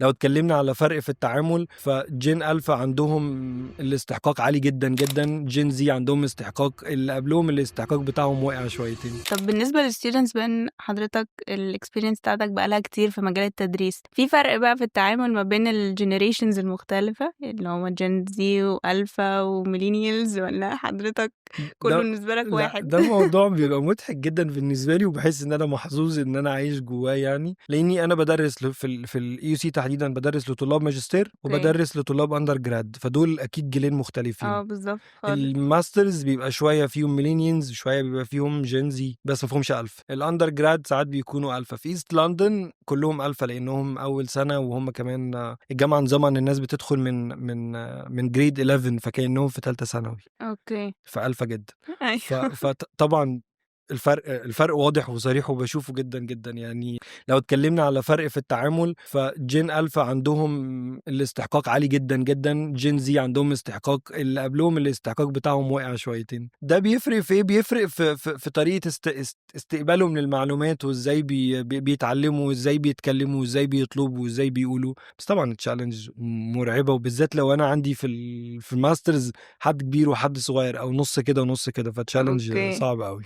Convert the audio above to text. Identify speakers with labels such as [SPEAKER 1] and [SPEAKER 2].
[SPEAKER 1] لو اتكلمنا على فرق في التعامل، فجين ألفا عندهم الاستحقاق عالي جدا جدا، جين زي عندهم استحقاق اللي قبلهم الاستحقاق بتاعهم واقع شويتين.
[SPEAKER 2] طب بالنسبة للستودنتس بين حضرتك الاكسبيرينس بتاعتك بقالها كتير في مجال التدريس، في فرق بقى في التعامل ما بين الجنريشنز المختلفة اللي هما جين زي وألفا وميلينيالز، ولا حضرتك كله
[SPEAKER 1] ده
[SPEAKER 2] بالنسبة لك
[SPEAKER 1] لا،
[SPEAKER 2] واحد؟
[SPEAKER 1] ده موضوع بيبقى مضحك جدا بالنسبه لي، وبحس ان انا محظوظ ان انا عايش جواه، يعني لاني انا بدرس في الاي سي تحديدا، بدرس لطلاب ماجستير
[SPEAKER 2] اوكي.
[SPEAKER 1] وبدرس لطلاب اندر جراد، فدول اكيد جيلين مختلفين.
[SPEAKER 2] بالظبط خالص.
[SPEAKER 1] الماسترز بيبقى شويه فيهم ميلينيانز، شويه بيبقى فيهم جينزي، بس ما فيهمش الفا. الاندر جراد ساعات بيكونوا الفا. في ايست لندن كلهم الفا، لانهم اول سنه، وهم كمان الجامعه نظامها ان الناس بتدخل من جريد 11، فكانهم في ثالثه ثانوي،
[SPEAKER 2] اوكي.
[SPEAKER 1] فالفا جدا.
[SPEAKER 2] ايوه.
[SPEAKER 1] فطبعا الفرق واضح وصريح وبشوفه جدا جدا. يعني لو اتكلمنا على فرق في التعامل، فجين ألفا عندهم الاستحقاق عالي جدا جدا، جين زي عندهم استحقاق اللي قبلهم الاستحقاق بتاعهم واقع شويتين. ده بيفرق في ايه؟ بيفرق في طريقة استقبالهم للمعلومات، وازاي بيتعلموا، وازاي بيتكلموا، وازاي بيطلبوا، وازاي بيقولوا. بس طبعا التشالنج مرعبة، وبالذات لو انا عندي في الماسترز حد كبير وحد صغير، او نص كده ونص كده، فتشالنج
[SPEAKER 2] اوكي.
[SPEAKER 1] صعب قوي.